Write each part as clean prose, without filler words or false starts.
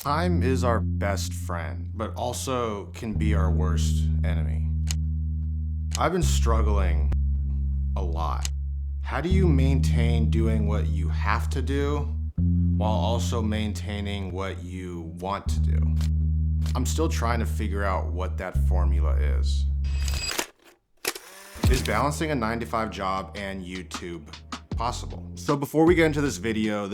Time is our best friend, but also can be our worst enemy. I've been struggling a lot. How do you maintain doing what you have to do while also maintaining what you want to do? I'm still trying to figure out what that formula is. Is balancing a 9 to 5 job and YouTube possible? So before we get into this video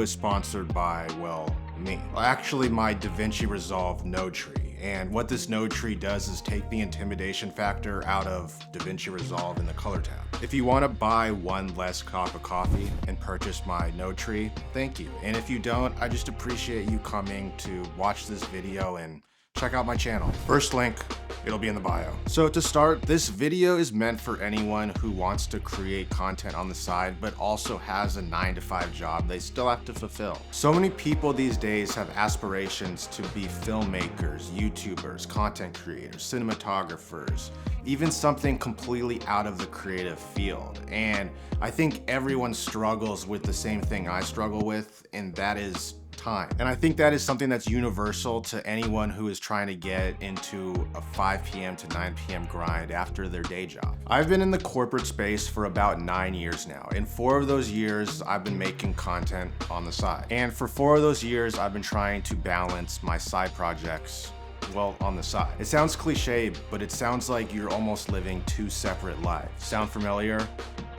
is sponsored by, well, me. Well, actually my DaVinci Resolve node tree. And what this node tree does is take the intimidation factor out of DaVinci Resolve in the color tab. If you want to buy one less cup of coffee and purchase my node tree, thank you. And if you don't, I just appreciate you coming to watch this video and check out my channel. First link, it'll be in the bio. So to start, this video is meant for anyone who wants to create content on the side, but also has a 9 to 5 job they still have to fulfill. So many people these days have aspirations to be filmmakers, YouTubers, content creators, cinematographers, even something completely out of the creative field. And I think everyone struggles with the same thing I struggle with, and that is time. And I think that is something that's universal to anyone who is trying to get into a 5 p.m. to 9 p.m. grind after their day job. I've been in the corporate space for about 9 years now. In 4 of those years, I've been making content on the side. And for 4 of those years, I've been trying to balance my side projects, well, on the side. It sounds cliche, but it sounds like you're almost living 2 separate lives. Sound familiar?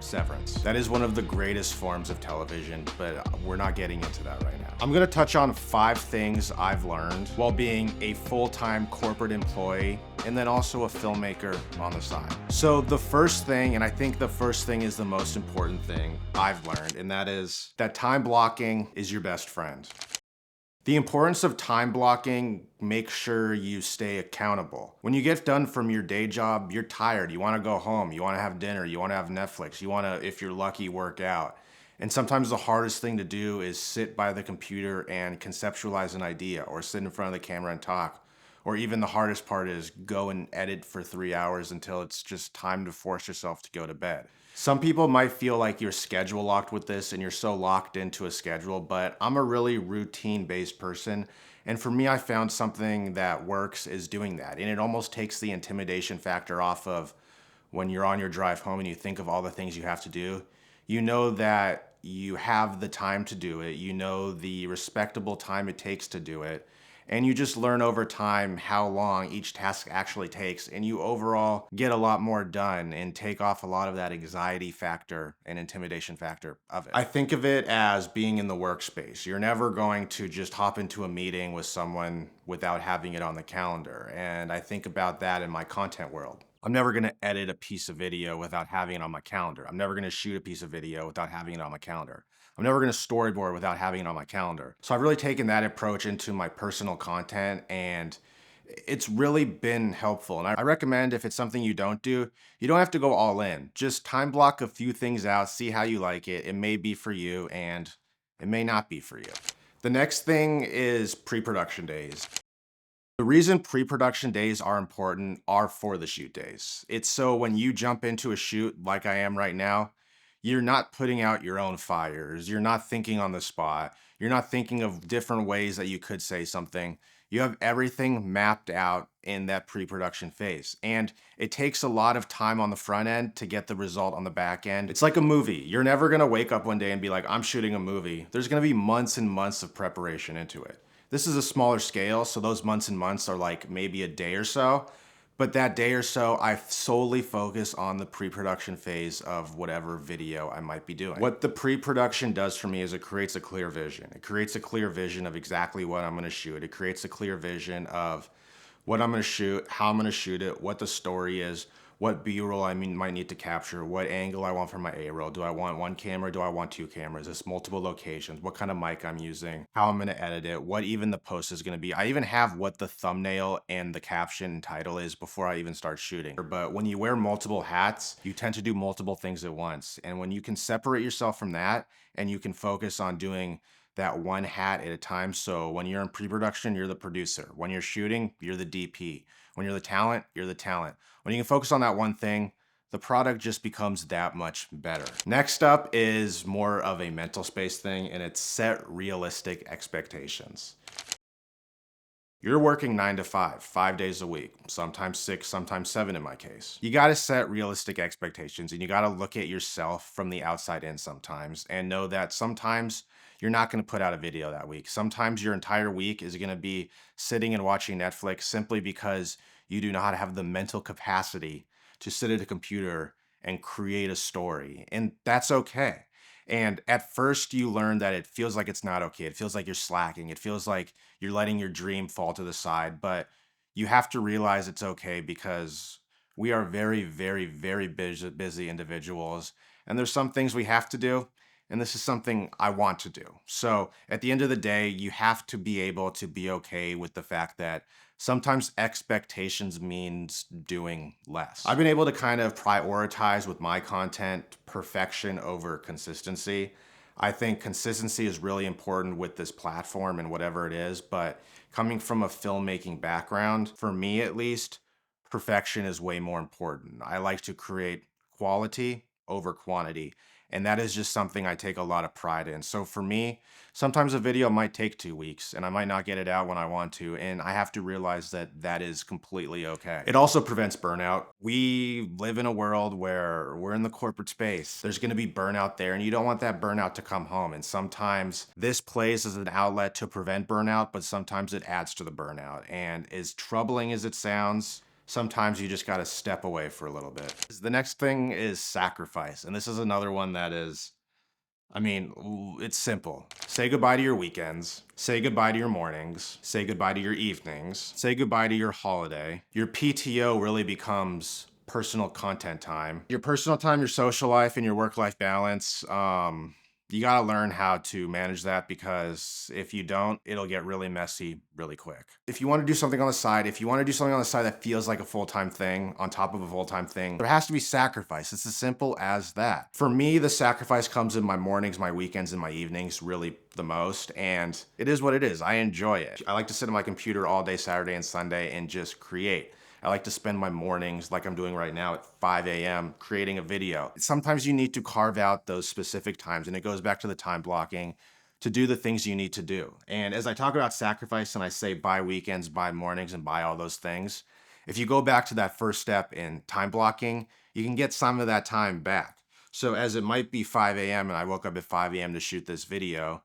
Severance. That is one of the greatest forms of television, but we're not getting into that right now. I'm gonna touch on 5 things I've learned while being a full-time corporate employee and then also a filmmaker on the side. So the first thing, and I think the first thing is the most important thing I've learned, and that is that time blocking is your best friend. The importance of time blocking, make sure you stay accountable. When you get done from your day job, you're tired, you wanna go home, you wanna have dinner, you wanna have Netflix, you wanna, if you're lucky, work out. And sometimes the hardest thing to do is sit by the computer and conceptualize an idea, or sit in front of the camera and talk. Or even the hardest part is go and edit for 3 hours until it's just time to force yourself to go to bed. Some people might feel like you're schedule locked with this and you're so locked into a schedule, but I'm a really routine-based person. And for me, I found something that works is doing that. And it almost takes the intimidation factor off of when you're on your drive home and you think of all the things you have to do. You know that you have the time to do it. You know the respectable time it takes to do it. And you just learn over time how long each task actually takes, and you overall get a lot more done and take off a lot of that anxiety factor and intimidation factor of it. I think of it as being in the workspace. You're never going to just hop into a meeting with someone without having it on the calendar, and I think about that in my content world. I'm never gonna edit a piece of video without having it on my calendar. I'm never gonna shoot a piece of video without having it on my calendar. I'm never gonna storyboard without having it on my calendar. So I've really taken that approach into my personal content, and it's really been helpful. And I recommend if it's something you don't do, you don't have to go all in. Just time block a few things out, see how you like it. It may be for you and it may not be for you. The next thing is pre-production days. The reason pre-production days are important are for the shoot days. It's so when you jump into a shoot like I am right now, you're not putting out your own fires. You're not thinking on the spot. You're not thinking of different ways that you could say something. You have everything mapped out in that pre-production phase. And it takes a lot of time on the front end to get the result on the back end. It's like a movie. You're never gonna wake up one day and be like, I'm shooting a movie. There's gonna be months and months of preparation into it. This is a smaller scale, so those months and months are like maybe a day or so. But that day or so, I solely focus on the pre-production phase of whatever video I might be doing. What the pre-production does for me is it creates a clear vision. It creates a clear vision of exactly what I'm gonna shoot. It creates a clear vision of what I'm gonna shoot, how I'm gonna shoot it, what the story is, what B-roll might need to capture, what angle I want for my A-roll. Do I want 1 camera? Do I want 2 cameras? Is multiple locations? What kind of mic I'm using? How I'm gonna edit it? What even the post is gonna be? I even have what the thumbnail and the caption and title is before I even start shooting. But when you wear multiple hats, you tend to do multiple things at once. And when you can separate yourself from that and you can focus on doing that one hat at a time. So when you're in pre-production, you're the producer. When you're shooting, you're the DP. When you're the talent, you're the talent. When you can focus on that one thing, the product just becomes that much better. Next up is more of a mental space thing, and it's set realistic expectations. You're working 9 to 5, 5 days a week, sometimes 6, sometimes 7 in my case. You gotta set realistic expectations and you gotta look at yourself from the outside in sometimes and know that sometimes you're not gonna put out a video that week. Sometimes your entire week is gonna be sitting and watching Netflix simply because you do not have the mental capacity to sit at a computer and create a story. And that's okay. And at first, you learn that it feels like it's not okay. It feels like you're slacking. It feels like you're letting your dream fall to the side. But you have to realize it's okay because we are very, very, very busy individuals. And there's some things we have to do. And this is something I want to do. So at the end of the day, you have to be able to be okay with the fact that sometimes expectations means doing less. I've been able to kind of prioritize with my content perfection over consistency. I think consistency is really important with this platform and whatever it is, but coming from a filmmaking background, for me at least, perfection is way more important. I like to create quality over quantity. And that is just something I take a lot of pride in. So for me, sometimes a video might take 2 weeks and I might not get it out when I want to. And I have to realize that that is completely okay. It also prevents burnout. We live in a world where we're in the corporate space. There's going to be burnout there and you don't want that burnout to come home. And sometimes this plays as an outlet to prevent burnout, but sometimes it adds to the burnout. And as troubling as it sounds, sometimes you just got to step away for a little bit. The next thing is sacrifice. And this is another one that is, it's simple. Say goodbye to your weekends. Say goodbye to your mornings. Say goodbye to your evenings. Say goodbye to your holiday. Your PTO really becomes personal content time. Your personal time, your social life, and your work-life balance. You got to learn how to manage that because if you don't, it'll get really messy really quick. If you want to do something on the side, that feels like a full-time thing on top of a full-time thing, there has to be sacrifice. It's as simple as that. For me, the sacrifice comes in my mornings, my weekends, and my evenings really the most. And it is what it is. I enjoy it. I like to sit at my computer all day, Saturday and Sunday, and just create. I like to spend my mornings like I'm doing right now at 5 a.m. creating a video. Sometimes you need to carve out those specific times, and it goes back to the time blocking to do the things you need to do. And as I talk about sacrifice and I say buy weekends, buy mornings, and buy all those things, if you go back to that first step in time blocking, you can get some of that time back. So as it might be 5 a.m. and I woke up at 5 a.m. to shoot this video,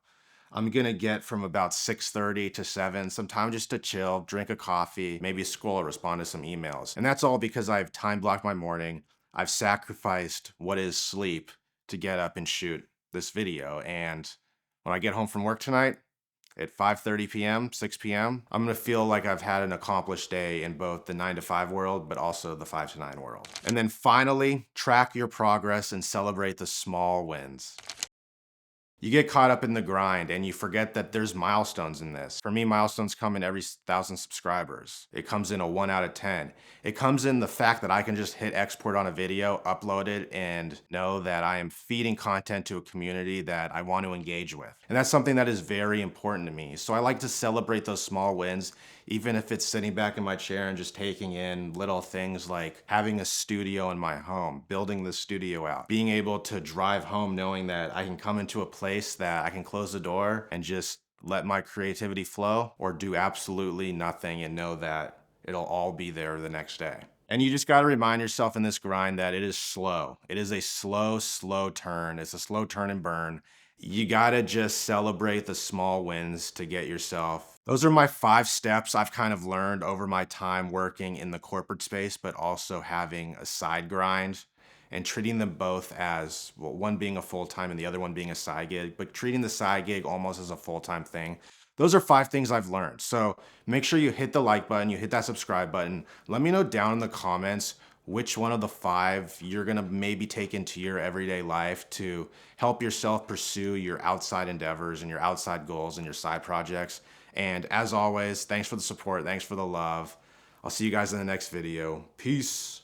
I'm gonna get from about 6:30 to 7, some time just to chill, drink a coffee, maybe scroll or respond to some emails. And that's all because I've time blocked my morning. I've sacrificed what is sleep to get up and shoot this video. And when I get home from work tonight at 5:30 p.m., 6 p.m., I'm gonna feel like I've had an accomplished day in both the 9 to 5 world, but also the 5 to 9 world. And then finally, track your progress and celebrate the small wins. You get caught up in the grind and you forget that there's milestones in this. For me, milestones come in every 1,000 subscribers. It comes in a 1 out of 10. It comes in the fact that I can just hit export on a video, upload it, and know that I am feeding content to a community that I want to engage with. And that's something that is very important to me. So I like to celebrate those small wins, even if it's sitting back in my chair and just taking in little things like having a studio in my home, building the studio out, being able to drive home knowing that I can come into a place that I can close the door and just let my creativity flow, or do absolutely nothing and know that it'll all be there the next day. And you just got to remind yourself in this grind that it is slow. It is a slow, slow turn. It's a slow turn and burn. You got to just celebrate the small wins to get yourself. Those are my 5 steps I've kind of learned over my time working in the corporate space, but also having a side grind and treating them both as, well, one being a full-time and the other one being a side gig, but treating the side gig almost as a full-time thing. Those are 5 things I've learned. So make sure you hit the like button, you hit that subscribe button. Let me know down in the comments which one of the 5 you're gonna maybe take into your everyday life to help yourself pursue your outside endeavors and your outside goals and your side projects. And as always, thanks for the support, thanks for the love. I'll see you guys in the next video. Peace.